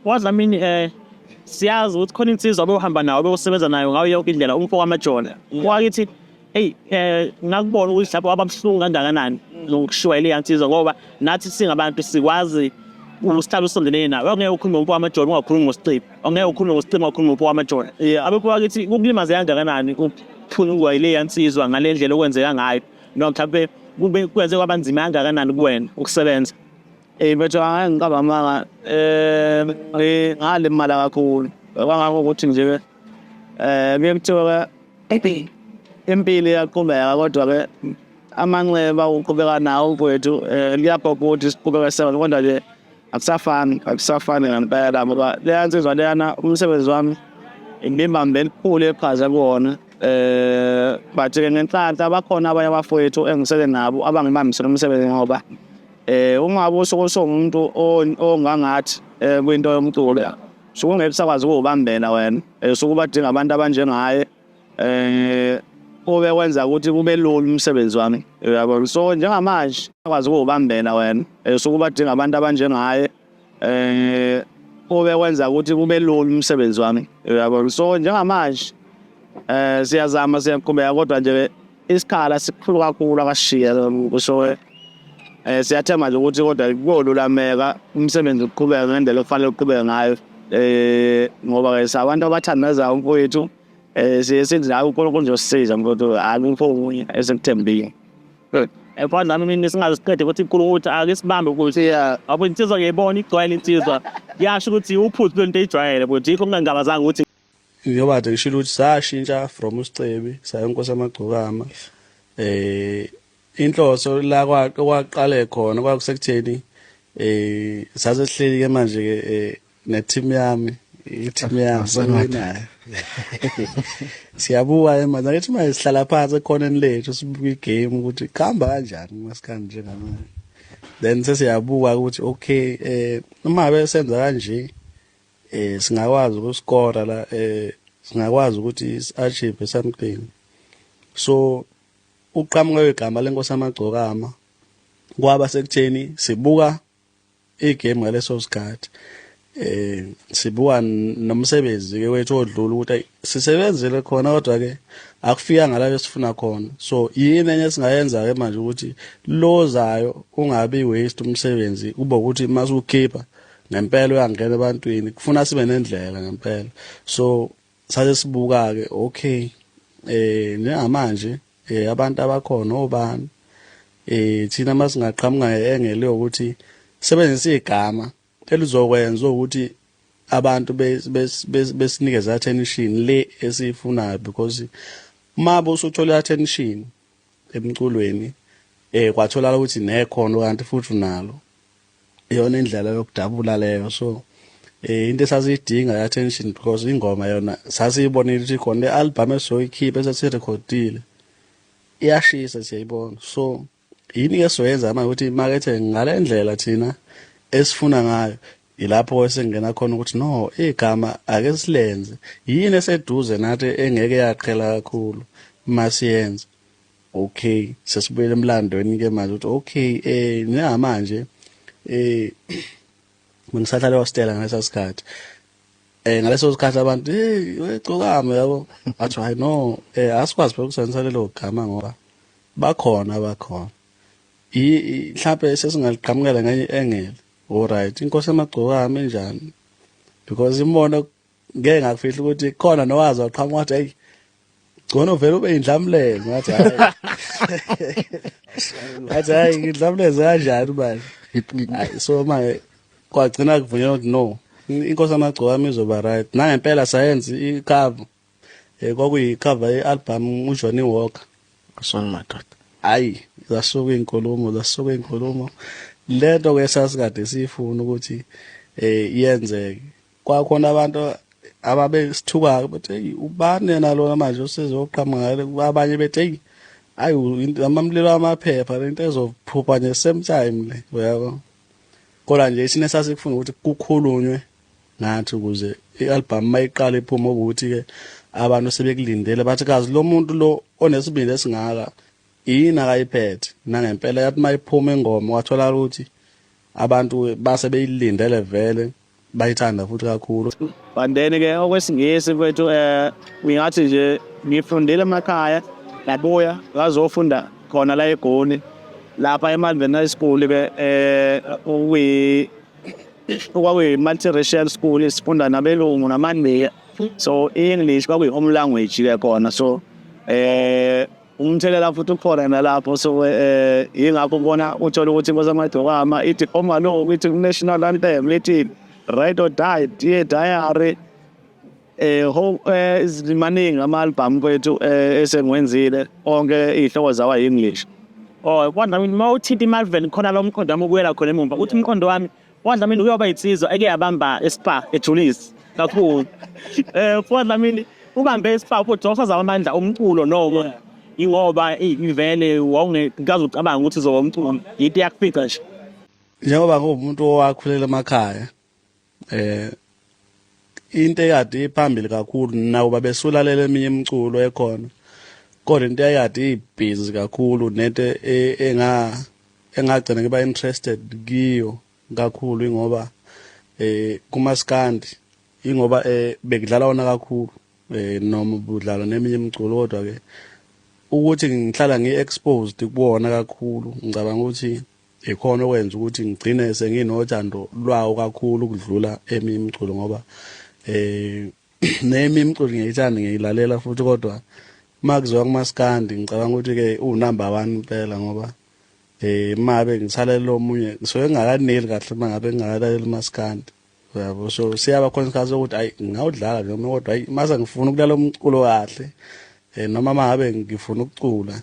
wazi mina siyazi ukuthi khona insizwa obehamba nayo obesebenza nayo ngayo yonke indlela umfoko amajona wakithi hey ngakubona ukuthi lapho abamhlungu kangakanani nokushwayela iyansizwa ngoba nathi singabantu sikwazi usithalo usondelene nawe ngeke ukhulume umfoko amajona ungakhulumi ngosiqephu ngeke ukhulume ngosiqephu ungakhulumi umfoko amajona abekho wakithi ukulimaza kangakanani ukuphuna ukuyile yansizwa ngalendlela okwenzeka ngayo noma mhlawumbe kube kwenze kwabanzima kangakanani kuwena ukusebenza bethu angicaba manga ngale mali kakhulu kwangako ukuthi nje kuyekuthiwa impilo iyaqhubeka kodwa ke amanxeba uqhubeka nawo mfowethu liyabhokha ukuthi siqhubeke sebenza kodwa nje akusafani ngempela ngoba leyansizwa leyana umsebenzi wami ngibambe elikhulu eqhaza kuwona but ke ngenhlanhla bakhona abanye abafowethu engisele nabo abangibambisela umsebenzi ngoba uma usuke umuntu ongangathi kwinto yomculo sokungeke sakwazi ukubambela wena sokubadinga abantu abanjengaye kube kwenza ukuthi kube lula umsebenzi wami yabo so njengamanje sakwazi ukubambela wena sokubadinga abantu abanjengaye kube kwenza ukuthi kube lula umsebenzi wami yabo so njengamanje siyazama siyaqhubeka kodwa nje isikhala sikhulu kakhulu akashiya kusho siyathemba nje ukuthi kodwa kuyolulameka umsebenzi uqhubeka ngendlela ofanele uqhubeke ngayo ngoba ke sabantu abathandaza umfowethu siyenza hayi uNkulunkulu nje usisiza mfowethu akukho omunye esekuthembile efana nami mina singasiqede ukuthi iNkulunkulu ake sibambe ukuthi abo insizwa ngiyibona igcwele insizwa yasho ukuthi uphuzu lento ejwayele but yikho ngingabazanga ukuthi njengoba nje ngishilo ukuthi sashintsha from uSicebi saya eNkosi yamagcokama inhloso la kwaqale khona kwakusekutheni sasesihleli ke manje ke neteam yami sanwenayo siyabuka manje ngathi manje sihlala phansi ekhoneni lethu sibuka igame ukuthi khamba kanjani masikanje njengamanje then sesiyabuka ukuthi okay uma besenza kanje singakwazi ukuskora la singakwazi ukuthi achieve something so uqhamuka wegama lenkosi amagcokama kwaba sekutheni sibuka igame ngaleso sikhathi sibuka nomsebenzi ke wethu odlula ukuthi sisebenzele khona kodwa ke akufika ngala besifuna khona so yini enye singayenza ke manje ukuthi lozayo ungabi waste umsebenzi kube ukuthi masukhipha ngempela uyangena ebantwini kufuna sibe nendlela ngempela so sase sibuka ke okay njengamanje abantu abakhona obani thina masingaqhamuka engele ukuthi sebenzisa igama elizokwenza ukuthi abantu besinikeza attention le esifunayo because mabo usuthola attention emculweni kwathola ukuthi nekhono kanti futhi unalo iyona indlela yokudabula leyo so into esasiyidinga attention because ingoma yona sasiyibonile ukuthi khona le-album esoyikhipha esasirecordile iyashisa siyayibona so yini ke soyenza manje ukuthi imakethe ngalendlela thina esifuna ngayo ilapho esengena khona ukuthi no igama ake silenze yini eseduze nathi engeke yaqhela kakhulu masiyenza okay sesibuyele emlandweni ke manje ukuthi okay njengamanje ngisahlale wasitela ngaleso sikhathi ngaleso sikhathi abantu wegcokama yabo athi hayi no asikwazi phela ukusebenzisa lelo gama ngoba bakhona mhlawumbe sesingaliqhamukela ngenye engele alright inkosi yamagcokama enjani because imona ngeke ngakufihla ukuthi khona nowazi waqhamuka wathi hey gcono vele ube indlamleze ngathi hayi indlamleze kanjani manje so manje kwagcina kuvunyelwa ukuthi no inkosi yamagcokama izoba right nangempela sayenza icover kwakuyicover ye-album uJohnny Walker Son madoda hayi zasuka inkulumo lento ke sasikade sifuna ukuthi iyenzeke kwakhona abantu ababesithuka bathi hey ubani nalona manje usezoqhamuka abanye bethi hey hayi amamlilo amaphepha lento ezophupha nje same time le uyabo kodwa nje isine sasikufuna ukuthi kukhulunywe nathi ukuze i-album mayiqala iphuma ukuthi ke abantu sebekulindele bathi kazi lo muntu lo onesibindi esingaka yini akayiphethe nangempela yathi mayiphuma ingoma wathola ukuthi abantu base beyilindele vele bayithanda futhi kakhulu. But then-ke okwesingisi kwethu ngingathi nje ngifundile emakhaya ngabuya ngazofunda khona la eGoli lapha eMalvern High School-ke multiracial school sifunda nabelungu namaNdiya, so English kwakuyi home language-ke khona, so umthelela futhi ukhona nalapho, so yingakho ubona uthola ukuthi kwezamaDokama ithi omalo ithi national anthem lithi Ride or Die, Dear Diary, izimaningi ama-album kwethu esengiwenzile onke iy'hlobo zawa English. Oh, kodwa mina mawuthinta iMalvern khona lo mqondo wami ukuyela khona emumva uthi umqondo wami kodwa mina uyoba insizwa eke yabamba eSpa eJulius kakhulu. Kodwa mina ubambe eSpa futhi usaza amandla umculo noma ingoba ivele wawungekazi ucabanga ukuthi uzoba umculo yinto yakufika nje. Njengoba ngumuntu owakhulela emakhaya into ekade iphambili kakhulu nawo babesulalela eminye imiculo ekhona, kodwa into ekade ibhizi kakhulu nento engagcina ngiba interested kiyo kakhulu ingoba kumaskandi ingoba bekudlala wona kakhulu noma budlala neminye imiculo, kodwa ke ukuthi ngihlala ngi-exposed kuwona kakhulu ngicabanga ukuthi ikhona okwenza ukuthi ngigcine senginothando lwawo kakhulu ukudlula eminye imiculo, ngoba neminye imiculo ngiyayithanda ngiyilalela futhi, kodwa makuziwa kumaskandi ngicabanga ukuthi-ke number 1 impela, ngoba mabe ngithalela omunye ngisuke ngingakaneli kahle uma ngabe ngingakalaleli umaskandi, yabo. So siyaba khona isikhathi sokuthi hayi ngawudlala noma, kodwa hayi mase ngifuna ukulalela umculo kahle noma ngabe ngifuna ukucula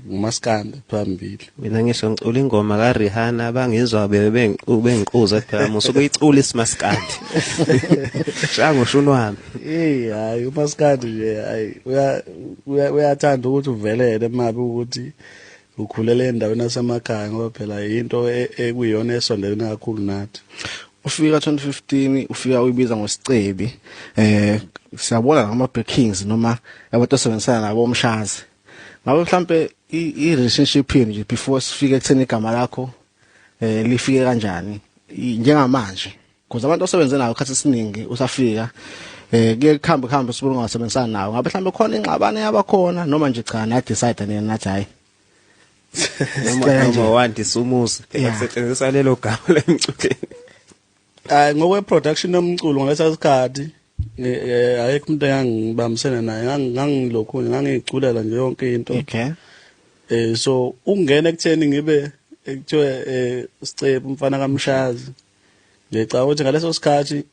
umaskandi phambili. Mina ngisho ngicula ingoma kaRihanna abangizwa bengiquza phela musuke uyicula isimaskandi. Shango shunu wami. Hayi umaskandi nje hayi uyathanda ukuthi uvelele mabe ukuthi ukhulele endaweni yasemakhaya, ngoba phela into ekuyiyona esondelene kakhulu nathi. Ufika 2015 ufika uyibiza ngosicebi, siyabona ngama Kings noma abantu asebenzisana nabo omshazi. Ngabe mhlambe i-relationship yenu nje before sifike ekutheni igama lakho lifike kanjani njengamanje, because abantu osebenze nawo khathi esiningi usafika kuye kuhambe sibona ungasebenzisana nawo, ngabe mhlambe khona ingxabano yabakhona noma nje cha na decide nina nathi hayi noma wandisa umuzi ekusetshenziswa lelo gama lemculweni? Ngokwe production yomculo ngaleso sikhathi ayekho umuntu engangibambisene naye, ngangilokhu ngangiculela nje yonke into. Okay. So ungena ekutheni ngibe ekuthiwe Sicebu umfana kaMshazi, ngicabanga ukuthi ngaleso sikhathi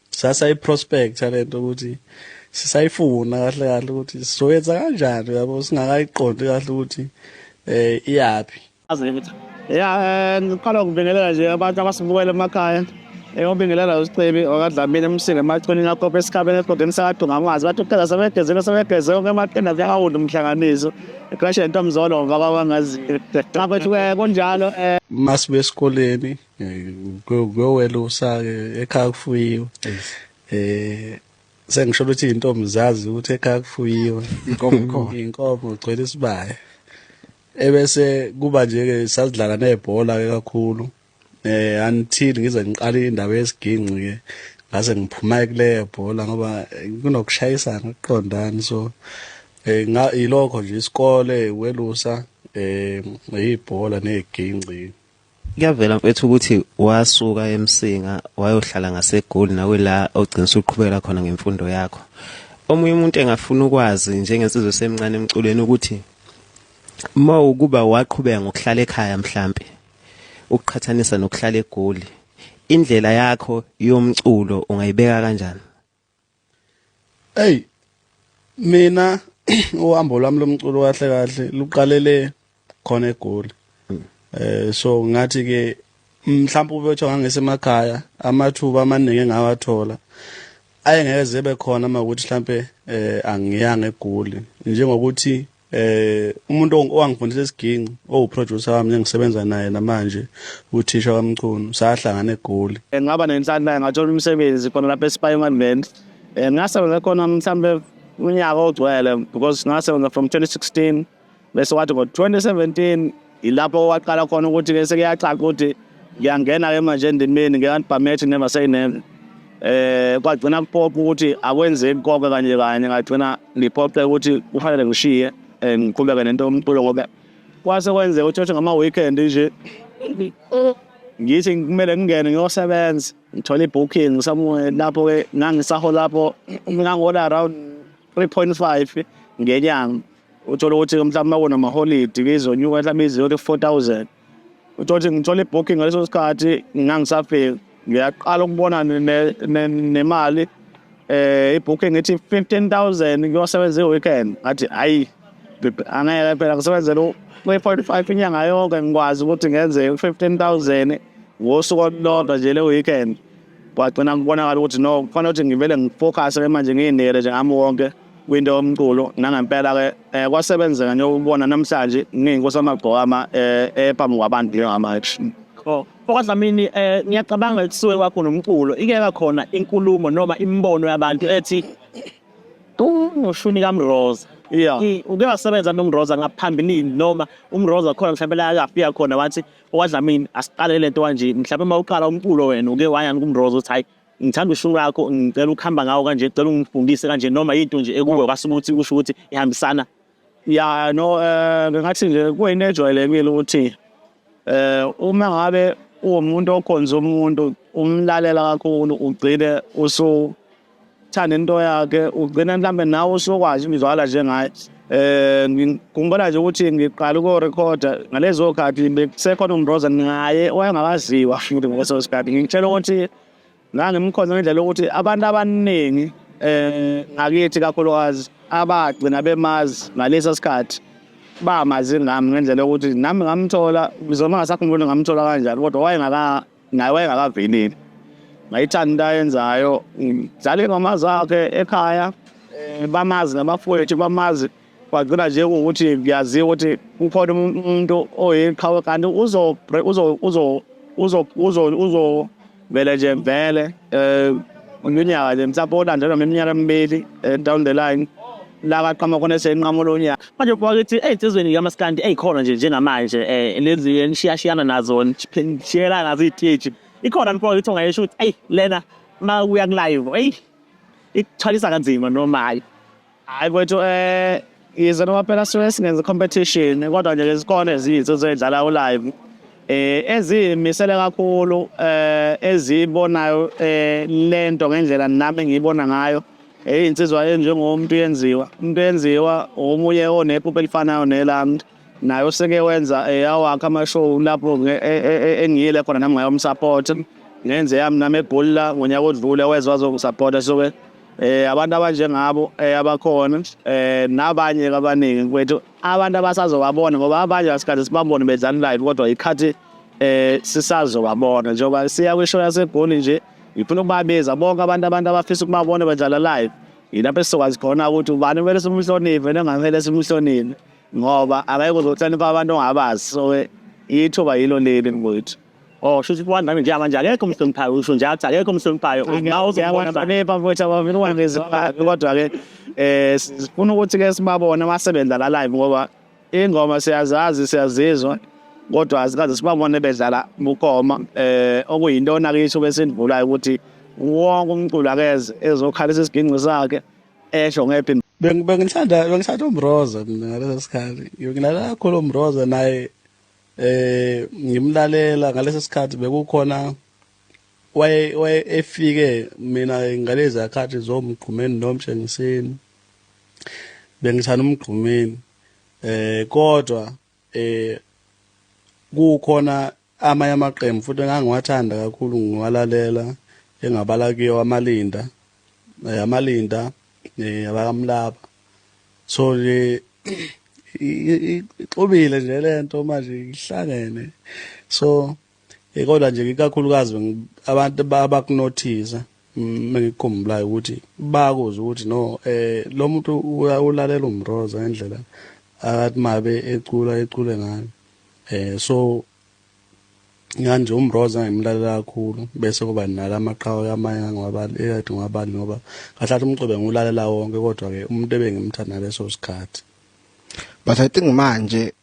sasa iprospect lento ukuthi sisayifuna kahle kahle ukuthi sizoyenza kanjani, yabo, singakayiqondi kahle ukuthi iyapi. Ngiqala ukubingelela nje abantu abasibukela emakhaya, ngibingelela uSicebi okadlamini emsile emachweni ngakho esikhabeni eqodeni sakade ngamazi bathi uqala sebegezela onke amaqenda yakawundi umhlanganiso ecrash entomzolo ngoba bangazi ngaphethu konjalo. Masibe esikoleni kuyowelusa ke ekhaya kufuyiwe, sengisho ukuthi intombi zazi ukuthi ekhaya kufuyiwe inkomo ugcwele isibaya, ebese kuba nje ke sasidlala nebhola ke kakhulu until ngize ngiqale indaba yesiginci ke ngase ngiphuma kuleyo bhola ngoba kunokushayisana ukuqondana. So ilokho nje isikole welusa ibhola neziginci. Kuyavela mfethu ukuthi wasuka eMsinga wayohlala ngaseGoli nawe la ogcina uqhubeka khona ngemfundo yakho. Omunye umuntu engafuna ukwazi njengensizwe semncane emculweni ukuthi ukuba waqhubeka ngokuhlala ekhaya mhlambe ukuqhathanisa nokuhlala eGoli, indlela yakho yomculo ungayibeka kanjani? Mina uhambo lwami lomculo kahle kahle luqalele khona eGoli. So ngathi ke mhlawumbe ubethu ngangesemakhaya amathuba amaningi engawathola ayengeze bekhona makuthi mhlambe angiyanga eGoli, njengokuthi umuntu owangifundisa isiginci owuproducer wami njengisebenza naye namanje uthisha kaMchunu sahlangana eGoli. Ngaba nenhlanhla ngathola umsebenzi khona lapha eSpiderman, ngasebenza khona mhlambe unyaka ogcwele because ngasebenza from 2016 bese wathi ngo 2017 ilapho waqala khona ukuthi ke sekuyacaca ukuthi ngiyangena ke manje endimeni ngiyanibhamethe never say never. Kwagcina kuphoqa ukuthi akwenzeki konke kanye kanye ngagcina ngiphoqe ukuthi kufanele ngishiye ngiqhubeke nento umculo ngoba kwase kwenzeka ukuthi ngama weekend nje ngithi kumele ngingene ngiyosebenza ngithola ibooking somewhere lapho ke ngangisahola lapho ngangola around 3.5 ngenyanga uthola ukuthi mhlawumbe mawona ama-holiday ngizonyuka mhlawumbe iziyo 4,000 uthola ukuthi ngithola ibooking ngaleso sikhathi ngangisafika ngiyaqala ukubona nemali ibooking ethi 15,000 ngiyosebenza i-weekend ngathi hayi angeke phela ngisebenzele 3.5 inyanga yonke ngikwazi ukuthi ngenze 15,000 ngosuku olulodwa nje le weekend. Kwagcina kubonakala ukuthi no kufanele ukuthi ngivele ngifocus ke manje ngiyinele nje ngami wonke kwinto yomculo nangempela ke kwasebenzeka nje ukubona namhlanje ngiyinkosi amagqokama ephambi kwabantu njengama-action. Dlamini ngiyacabanga ukuthi suke kwakho nomculo ikeka khona inkulumo noma imibono yabantu ethi uShuni kaMroza. Yeah. Uke wasebenza noMroza ngaphambilini noma uMroza khona mhlawumbe la akafika khona wathi Dlamini asiqale lento kanje mhlawumbe mawuqala umculo wena uke wayani kuMroza uthi hayi ngithanda uShuni wakho ngicela ukuhamba ngawo kanje ngicela ungifundise kanje noma into nje ekuwe kwasuka ukuthi kusho ukuthi ihambisana. Yeah no ngathi nje kuyinejwayelekile ukuthi uma ngabe umuntu okhonza umuntu umlalela kakhulu ugcine usuthanda into yakhe ugcina mhlambe nawe usukwazi imizwala njengaye. Ngikhumbula nje ukuthi ngiqala uku-recorda ngalezo khathi bekusekhona uMroza ngaye wayengakaziwa futhi ngaleso sikhathi ngitshela ukuthi ngangimkhonza ngendlela yokuthi abantu abaningi ngakithi kakhulukazi abagcina bemazi ngaleso sikhathi bamazi nami ngendlela yokuthi nami ngamthola bizoma ngasakhumbula ngamthola kanjani kodwa wayengakaveleli ngayithanda into ayenzayo ngidlala ingoma zakhe ekhaya bamazi nabafowethu bamazi kwagcina nje ukuthi ngiyaziwa ukuthi kukhona umuntu oyiqhawe kanti uzovele nje vele unyaka nje mhlawumbe olandelwa iminyaka emibili down the line la kaqhamuka khona esenqamo lonyaka manje bakithi ey'nsizweni kaMaskandi ey'khona nje njengamanje lezi enishiyashiyana nazo nishiyela nazo iy'teji ikhona mfowethu ongayisho ukuthi eyi lena ma uya ku-live ikuthwalisa kanzima noma hayi mfowethu yize noma phela suke singenza competition kodwa nje zikhona eziyinsizwa ey'dlala u-live ezimisele kakhulu ezibonayo lento ngendlela nami ngiyibona ngayo iy'nsizwa enjengomuntu yenziwa omunye onephupho elifanayo nelami naye useke wenza awakhe amashow lapho engiyile khona nami ngayomsupport ngenze yami nami eGoli la ngonyaka odlule wezwa wazongisupporta so abantu abanjengabo abakhona nabanye abaningi mfowethu abantu abasazobabona ngoba abanye asikhathi sibabone bedlala live kodwa ikhathi sisazobabona njengoba siya kwishow yaseGoli nje ngifuna ukubabiza bonke abantu abafisa ukubabona bedlala live yilapho esizokwazi khona ukuthi ubani kumele simhloniphe nengamele simhloniphe ngoba akekho uzohlonipha abantu ongabazi so ithuba yilo leli mfowethu. Shuthi Dlamini nje manje akekho umhloniphayo usho nje athi akekho umhloniphayo ngiyabona mfowethu abafuna ukwangizwa kodwa-ke sifuna ukuthi-ke sibabone masebenza la live ngoba ingoma siyazizwa kodwa azikaze sibabone bedlala bukhoma okuyinto nakithi besendivulayo ukuthi wonke umculo akeze ezokhalisa isiginci sakhe esho ngephi. Bengithanda uMroza mina ngaleso sikhathi ngiyokulalela kakhulu uMroza naye ngimlalela ngaleso sikhathi bekukhona waye efike mina ngalezi akhathi zomgqumeni nomshengiseni bengithanda umgqumeni kodwa kukhona amanye amaqembu futhi engangiwathanda kakhulu ngiwalalela engabala kiyo amalinda abakamlaba so ixubile nje lento manje ihlangene so kodwa nje ikakhulukazi abantu abakunothisa mengikukhumbulayo ukuthi bakuze ukuthi no lo muntu ulalela uMroza ngendlela akathi mabe ecule ngayo so nganje uMroza ngimlalela kakhulu bese kuba nalamaqhawe amanye ngwabali ekade ngwabali ngoba kahlathi umculo ngulalela wonke kodwa ke umuntu ebengimthanda leso sikhathi. But I think manje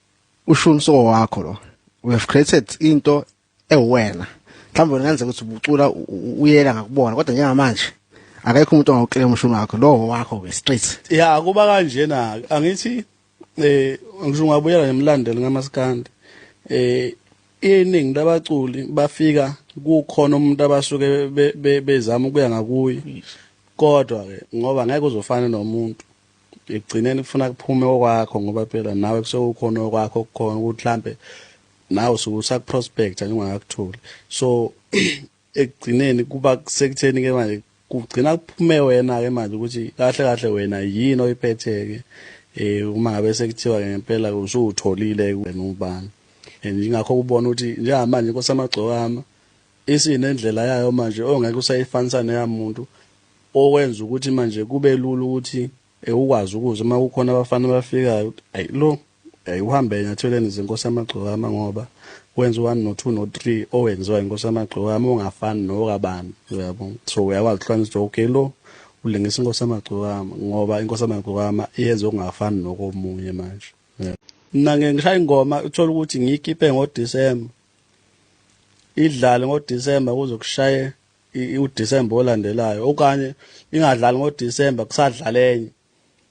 uShuni wakho lo we have created into ewena mhlawumbe ngenzeka ukuthi ubucula uyela ngakubona kodwa njengamanje akekho umuntu ongawuclaim umshuno wakho lo wakho ke straight ya kuba kanje na angithi ngisho ngabuyela nemlandelo ngamaskandi iningi labaculi bafika kukhona umuntu abasuke bezama ukuya ngakuyi kodwa ke ngoba ngeke uzofana nomuntu egcineni kufuna kuphume okwakho ngoba phela nawe kusekukhona okwakho okukhona ukuthi mhlambe nawe usuku prospect ungakakutholi so egcineni kuba sekutheni ke manje kugcina kuphume wena ke manje ukuthi kahle kahle wena yini oyiphetheke uma ngabe sekuthiwa ngempela usutholile wena ubani njengakho ubona ukuthi njengamanje inkosi amagcokama isinendlela yayo manje ongeke usayifanisa neyamuntu okwenza ukuthi manje kube lula ukuthi ukwazi ukuzwa uma kukhona abafana abafikayo ayi lo uhambe enyathelweni zenkosi amagcokama ngoba wenza 1 no 2 no 3 owenziwa inkosi amagcokama ongafani nokabani uyabona so uyakwazi ukuhlanisa okay lo ulengisa inkosi amagcokama ngoba inkosi amagcokama iyenza okungafani nokomunye manje mina ngishaya ingoma uthola ukuthi ngiyikhiphe ngoDisemba idlale ngoDisemba kuzokushaye uDisemba olandelayo okanye ingadlali ngoDisemba kusadlalenye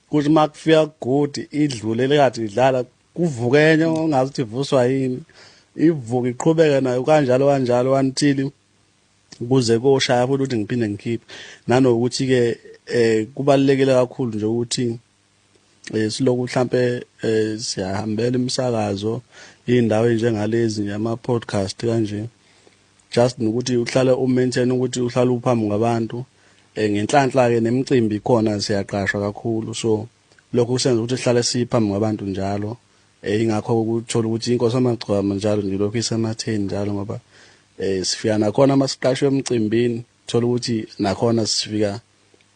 kuthi makufika good idlulele kade idlala kuvukenye ongazi ukuthi ivuswa yini ivuka iqhubeka nayo kanjalo until kuze koshaya futhi ukuthi ngiphinde ngikhiphe nanokuthi ke kubalekile kakhulu nje ukuthi siloku mhlambe siyahambela imisakazo indawo enjengalezi ama podcast kanje just nokuthi uhlale umaintain ukuthi uhlale uphambi ngabantu ngenhlanhla ke nemicimbi khona siyaqashwa kakhulu so lokho kusenza ukuthi sihlale siphambi ngabantu njalo ingakho ukuthola ukuthi inkosi amagcokama njalo nje lokho isematheni njalo ngoba sifika nakhona masiqashwe emcimbini thola ukuthi nakhona sifika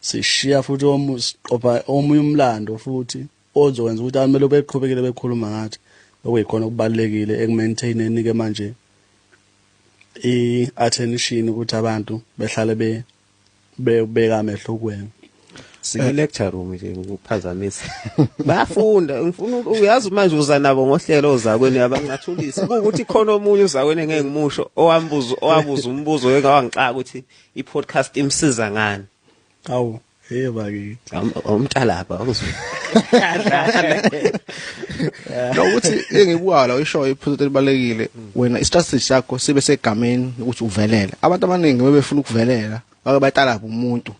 sishiya futhi omusiqopha omunye umlando futhi ozokwenza ukuthi abantu kumele beqhubekele bekhuluma ngathi okuyikhona okubalekile ekumaintaineni ke manje attention ukuthi abantu behlale bebeka amehlo kuwena lecture room nje ukuphazamisa bayafunda ngifuna uyazi manje uza nabo ngohlelo ozakweni abangathulisi ukuthi khona omunye uzakweni ngeke ngimusho owabuza umbuzo engawangixaka ukuthi i-podcast imsiza ngani awu bakithi umntalapha awuzwe ukuthi engibuka la ishow iphuthe libalekile wena istrategy yakho sibe segameni ukuthi uvelele abantu abaningi bebefuna ukuvelela bake batalapha umuntu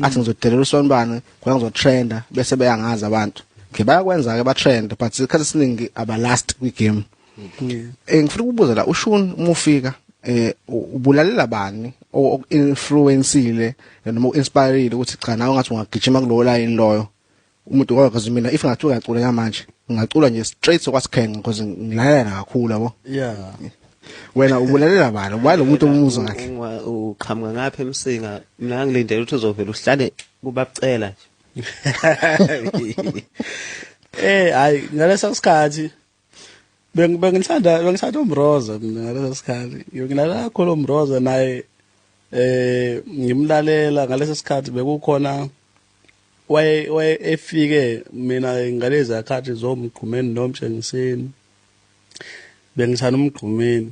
athi ngizodelela usonibani kwa ngizotrenda bese beyangaza abantu ke bayakwenza ke batrend but isikhathi esiningi aba last kwi-game ngifuna ukubuza la ushun uma ufika ubulalela bani o-influenceile noma u-inspireile ukuthi cha nawe ngathi ungagijima kulowo line loyo umuntu ngoba because mina if ngathuka ngacula manje ngacula nje straight sokwasikhenge because ngilalela kakhulu yabo yeah wena ubulalela bani ubalo umuntu omuzwa kahle uqhamuka ngapha emsinga mina ngilindele ukuthi uzovela uhlale kubabucela nje hayi ngalesa sikhathi bengithanda uMroza mina ngalesa sikhathi ngilala kakhulu uMroza naye ngimlalela ngalesa sikhathi bekukhona waye efike mina ngalezi akhathi zomgqumeni nomtshengiseni bengithanda umgqumeni